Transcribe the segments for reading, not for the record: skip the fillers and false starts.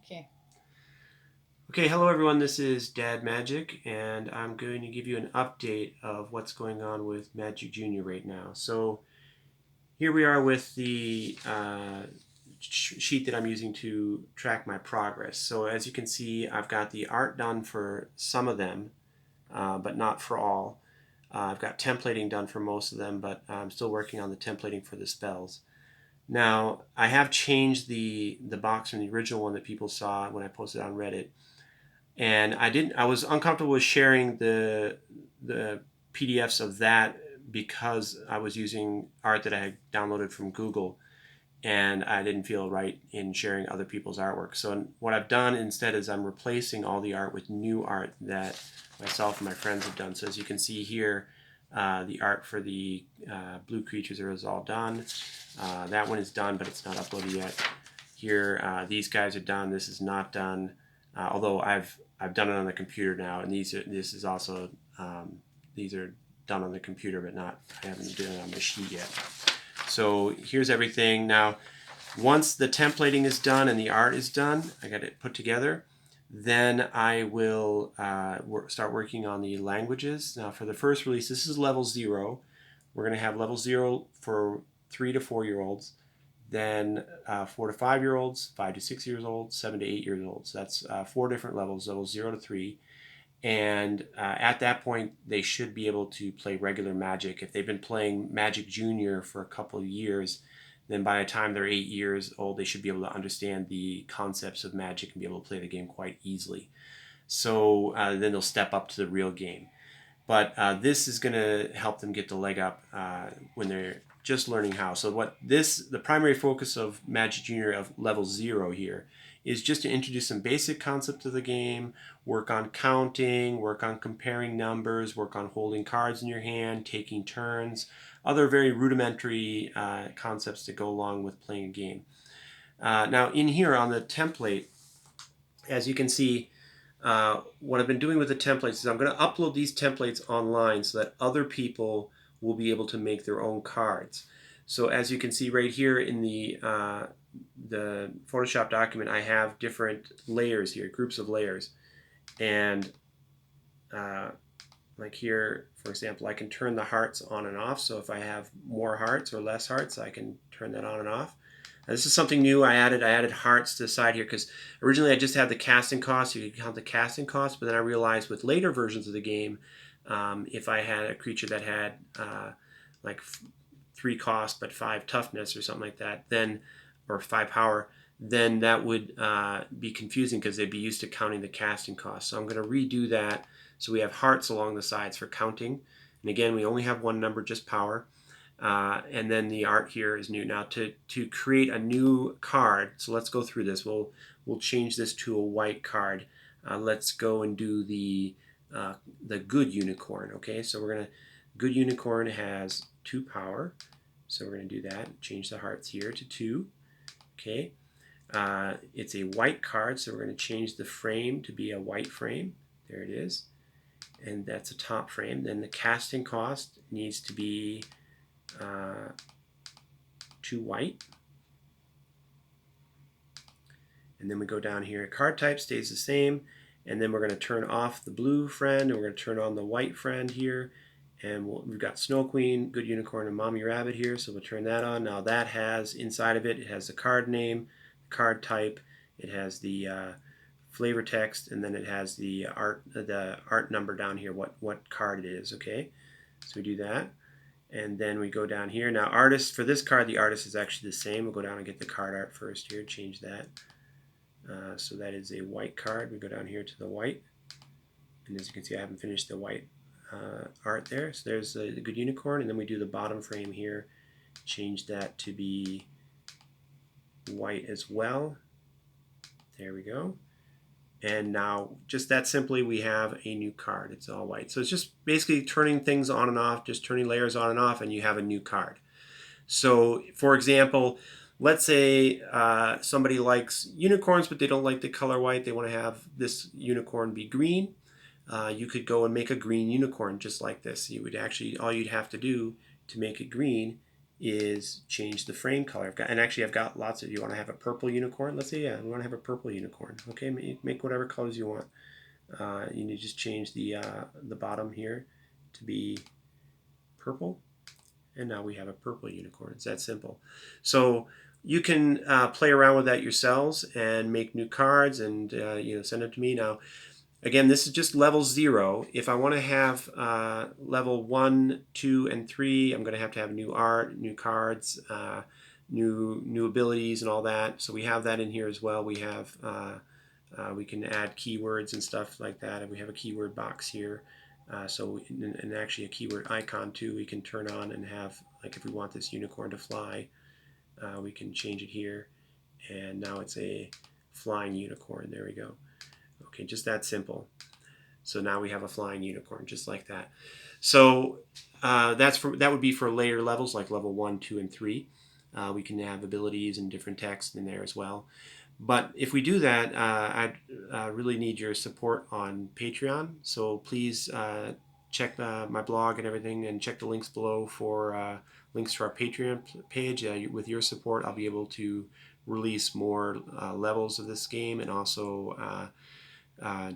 Okay. Okay, hello everyone, this is Dad Magic, and I'm going to give you an update of what's going on with Magic Junior right now. So here we are with the sheet that I'm using to track my progress. So as you can see, I've got the art done for some of them, but not for all. I've got templating done for most of them, but I'm still working on the templating for the spells. Now, I have changed the box from the original one that people saw when I posted on Reddit, and I was uncomfortable with sharing the PDFs of that because I was using art that I had downloaded from Google, and I didn't feel right in sharing other people's artwork. So what I've done instead is I'm replacing all the art with new art that myself and my friends have done. So as you can see here, the art for the blue creatures is all done. That one is done, but it's not uploaded yet. Here, these guys are done. This is not done, although I've done it on the computer now, and this is also these are done on the computer, but not I haven't done it on the sheet yet. So here's everything. Now, once the templating is done and the art is done, I got it put together. Then I will start working on the languages. Now, for the first release, this is level 0. We're going to have level 0 for 3 to 4 year olds, then 4 to 5 year olds, 5 to 6 years old, 7 to 8 years old. So that's 4 different levels, levels 0 to 3. And at that point, they should be able to play regular Magic. If they've been playing Magic Junior for a couple of years, then by the time they're 8 years old, they should be able to understand the concepts of Magic and be able to play the game quite easily. So then they'll step up to the real game. But this is going to help them get the leg up when they're just learning how. So the primary focus of Magic Junior of level 0 here is just to introduce some basic concepts of the game, work on counting, work on comparing numbers, work on holding cards in your hand, taking turns, other very rudimentary concepts that go along with playing a game. Now in here on the template, as you can see, what I've been doing with the templates is I'm going to upload these templates online so that other people will be able to make their own cards. So as you can see right here in the Photoshop document, I have different layers here, groups of layers. And uh, like here, for example, I can turn the hearts on and off. So if I have more hearts or less hearts, I can turn that on and off. This is something new I added. I added hearts to the side here because originally I just had the casting cost. You could count the casting cost, but then I realized with later versions of the game, if I had a creature that had like 3 cost but 5 toughness or something like that, then or 5 power, then that would be confusing because they'd be used to counting the casting cost. So I'm going to redo that. So we have hearts along the sides for counting. And again, we only have one number, just power. And then the art here is new. Now to create a new card, so let's go through this. We'll change this to a white card. Let's go and do the good unicorn. Okay, so we're gonna good unicorn has 2 power, so we're gonna do that. Change the hearts here to 2. Okay, it's a white card, so we're gonna change the frame to be a white frame. There it is, and that's a top frame. Then the casting cost needs to be 2 white. And then we go down here, card type stays the same, and then we're going to turn off the blue friend, and we're going to turn on the white friend here. And we've got Snow Queen, Good Unicorn, and Mommy Rabbit here, so we'll turn that on. Now that has, inside of it, it has the card name, the card type, it has the flavor text, and then it has the art number down here, what card it is, okay? So we do that. And then we go down here. Now artist, for this card, the artist is actually the same. We'll go down and get the card art first here, change that. So that is a white card. We go down here to the white. And as you can see, I haven't finished the white art there. So there's the good unicorn. And then we do the bottom frame here. Change that to be white as well. There we go. And now, just that simply, we have a new card. It's all white. So it's just basically turning things on and off, just turning layers on and off, and you have a new card. So, for example, let's say somebody likes unicorns, but they don't like the color white. They want to have this unicorn be green. You could go and make a green unicorn just like this. You would actually, all you'd have to do to make it green is change the frame color. I've got lots of, you want to have a purple unicorn? Let's say, yeah, we want to have a purple unicorn. Okay, make whatever colors you want. You need to just change the bottom here to be purple, and now we have a purple unicorn. It's that simple. So you can play around with that yourselves and make new cards and send them to me. Now, again, this is just level 0. If I want to have level 1, 2, and 3, I'm going to have new art, new cards, new abilities, and all that. So we have that in here as well. We have we can add keywords and stuff like that, and we have a keyword box here. And actually a keyword icon too. We can turn on and have, like, if we want this unicorn to fly, we can change it here, and now it's a flying unicorn. There we go. Okay, just that simple. So now we have a flying unicorn, just like that. So that would be for later levels, like level 1, 2, and 3. We can have abilities and different text in there as well. But if we do that, I really need your support on Patreon. So please check my blog and everything, and check the links below for links to our Patreon page. With your support, I'll be able to release more levels of this game, and also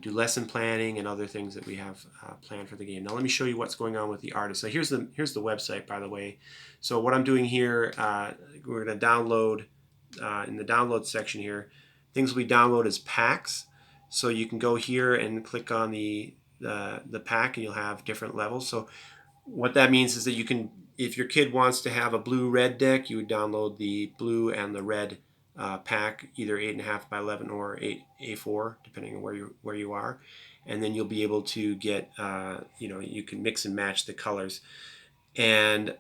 do lesson planning and other things that we have planned for the game. Now let me show you what's going on with the artist. So here's the website, by the way. So what I'm doing here, we're going to download in the download section here. Things we download as packs. So you can go here and click on the pack, and you'll have different levels. So what that means is that you can, if your kid wants to have a blue-red deck, you would download the blue and the red pack, either 8.5 by 11 or 8A4, depending on where you are, and then you'll be able to get you can mix and match the colors, and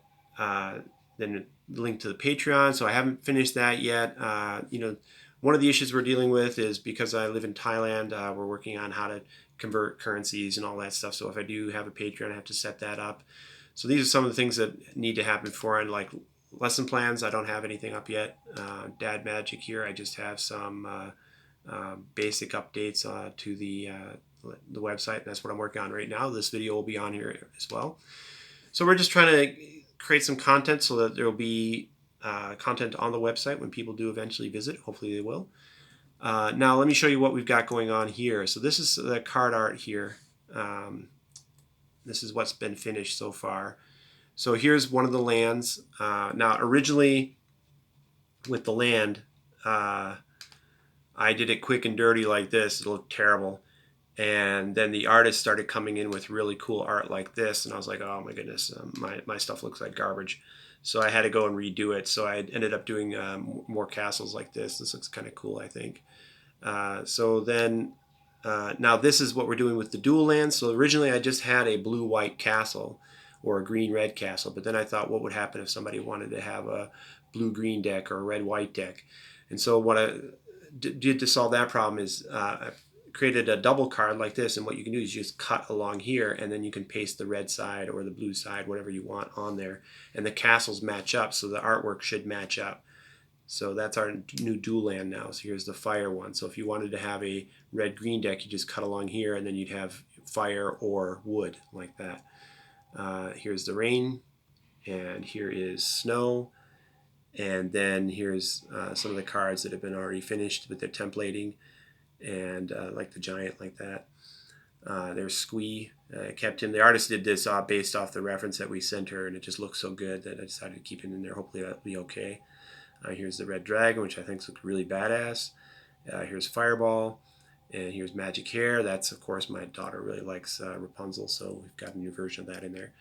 then link to the Patreon. So I haven't finished that yet. One of the issues we're dealing with is, because I live in Thailand, we're working on how to convert currencies and all that stuff. So if I do have a Patreon, I have to set that up. So these are some of the things that need to happen before. And like lesson plans, I don't have anything up yet. Dad Magic here, I just have some basic updates to the website. That's what I'm working on right now. This video will be on here as well. So we're just trying to create some content so that there will be content on the website when people do eventually visit. Hopefully they will. Now let me show you what we've got going on here. So this is the card art here. This is what's been finished so far. So here's one of the lands. Now originally with the land, I did it quick and dirty like this. It looked terrible. And then the artist started coming in with really cool art like this, and I was like, oh my goodness, my stuff looks like garbage. So I had to go and redo it. So I ended up doing more castles like this. This looks kind of cool, I think. So then, now this is what we're doing with the dual lands. So originally I just had a blue-white castle or a green-red castle, but then I thought, what would happen if somebody wanted to have a blue-green deck or a red-white deck? And so what I did to solve that problem is I created a double card like this, and what you can do is just cut along here, and then you can paste the red side or the blue side, whatever you want, on there, and the castles match up, so the artwork should match up. So that's our new dual land now. So here's the fire one. So if you wanted to have a red-green deck, you just cut along here, and then you'd have fire or wood like that. Here's the rain, and here is snow, and then here's some of the cards that have been already finished with their templating, and like the giant like that. There's Squee. Kept him. The artist did this based off the reference that we sent her, and it just looks so good that I decided to keep it in there. Hopefully that'll be okay. Here's the red dragon, which I think looks really badass. Here's Fireball, and here's Magic Hair. That's, of course, my daughter really likes Rapunzel, so we've got a new version of that in there.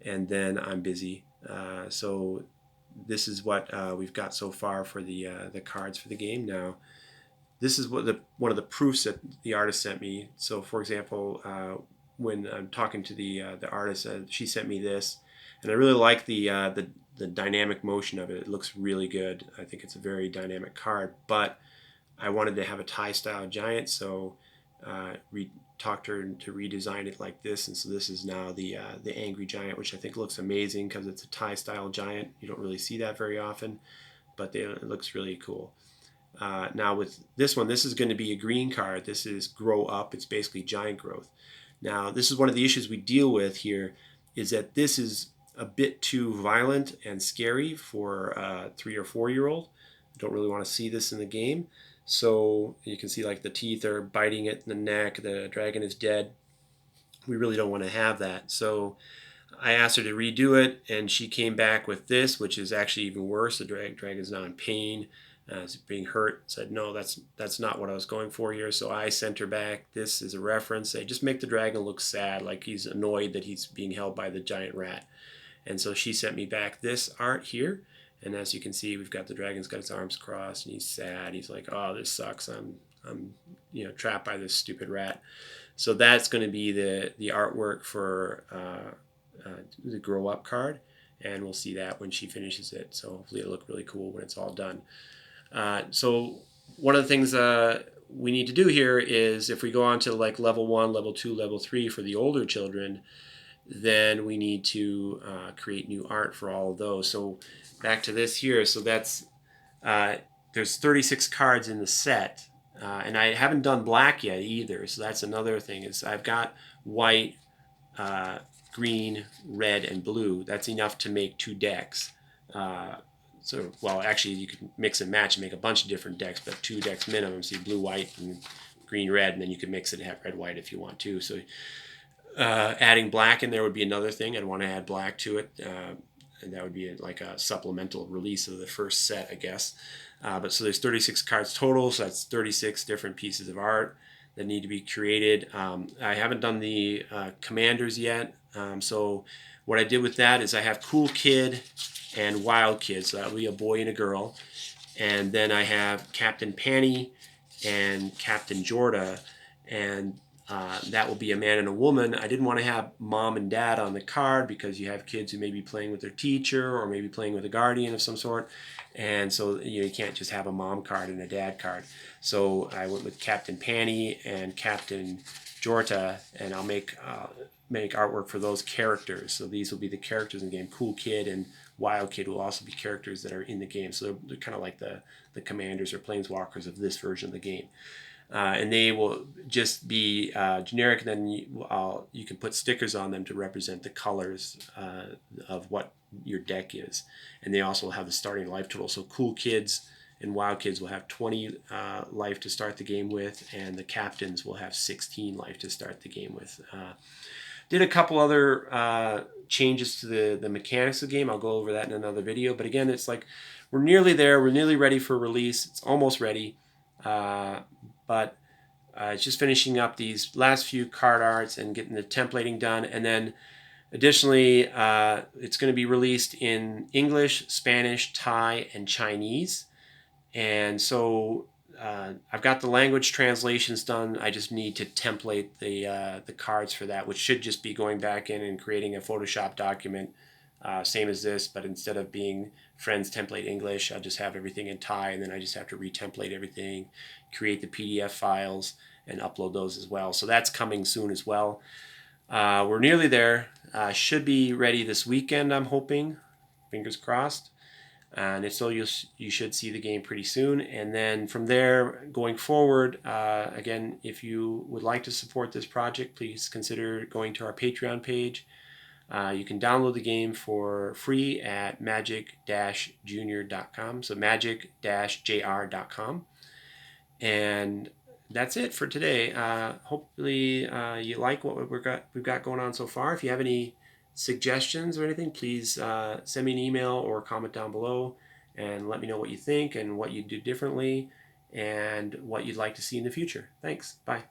And then I'm busy. So this is what we've got so far for the cards for the game. Now, this is what one of the proofs that the artist sent me. So, for example, when I'm talking to the artist, she sent me this, and I really like the dynamic motion of it. It looks really good. I think it's a very dynamic card, but I wanted to have a Thai style giant, so talked her to redesign it like this, and so this is now the angry giant, which I think looks amazing because it's a Thai style giant. You don't really see that very often, but it looks really cool. Now with this one, this is going to be a green card. This is Grow Up. It's basically giant growth. Now this is one of the issues we deal with here, is that this is a bit too violent and scary for a 3 or 4-year-old. I don't really want to see this in the game. So you can see like the teeth are biting it in the neck, the dragon is dead. We really don't want to have that. So I asked her to redo it, and she came back with this, which is actually even worse. The dragon's now in pain, it's being hurt. Said, no, that's not what I was going for here. So I sent her back this as a reference. Say, just make the dragon look sad, like he's annoyed that he's being held by the giant rat. And so she sent me back this art here. And as you can see, we've got the dragon's got his arms crossed, and he's sad. He's like, oh, this sucks. I'm trapped by this stupid rat. So that's going to be the artwork for the grow up card, and we'll see that when she finishes it. So hopefully it'll look really cool when it's all done. So one of the things we need to do here is, if we go on to like level 1, level 2, level 3 for the older children, then we need to create new art for all of those. So back to this here. So that's there's 36 cards in the set, and I haven't done black yet either. So that's another thing, is I've got white, green, red, and blue. That's enough to make 2 decks. Well, actually, you can mix and match and make a bunch of different decks, but 2 decks minimum. So blue, white, and green, red, and then you can mix it and have red, white if you want to. So adding black in there would be another thing. I'd want to add black to it, and that would be like a supplemental release of the first set, I guess. But so there's 36 cards total, so that's 36 different pieces of art that need to be created. I haven't done the commanders yet. So what I did with that is I have Cool Kid and Wild Kid, so that will be a boy and a girl. And then I have Captain Panny and Captain Jorda, and that will be a man and a woman. I didn't want to have mom and dad on the card because you have kids who may be playing with their teacher or maybe playing with a guardian of some sort. And so you can't just have a mom card and a dad card. So I went with Captain Panny and Captain Jorta, and I'll make artwork for those characters. So these will be the characters in the game. Cool Kid and Wild Kid will also be characters that are in the game. So they're kind of like the commanders or planeswalkers of this version of the game. And they will just be generic, and then you can put stickers on them to represent the colors of what your deck is. And they also have the starting life total. So Cool Kids and Wild Kids will have 20 life to start the game with, and the captains will have 16 life to start the game with. Did a couple other changes to the mechanics of the game. I'll go over that in another video. But again, it's like we're nearly there. We're nearly ready for release. It's almost ready. But it's just finishing up these last few card arts and getting the templating done. And then additionally, it's going to be released in English, Spanish, Thai, and Chinese. And so I've got the language translations done. I just need to template the cards for that, which should just be going back in and creating a Photoshop document, same as this, but instead of being Friends Template English, I'll just have everything in Thai, and then I just have to retemplate everything, create the PDF files, and upload those as well. So that's coming soon as well. We're nearly there. Should be ready this weekend, I'm hoping. Fingers crossed. And if so, you should see the game pretty soon. And then from there, going forward, again, if you would like to support this project, please consider going to our Patreon page. You can download the game for free at magic-junior.com. So magic-jr.com. And that's it for today. Hopefully you like what we've got going on so far. If you have any suggestions or anything, please send me an email or comment down below and let me know what you think and what you'd do differently and what you'd like to see in the future. Thanks. Bye.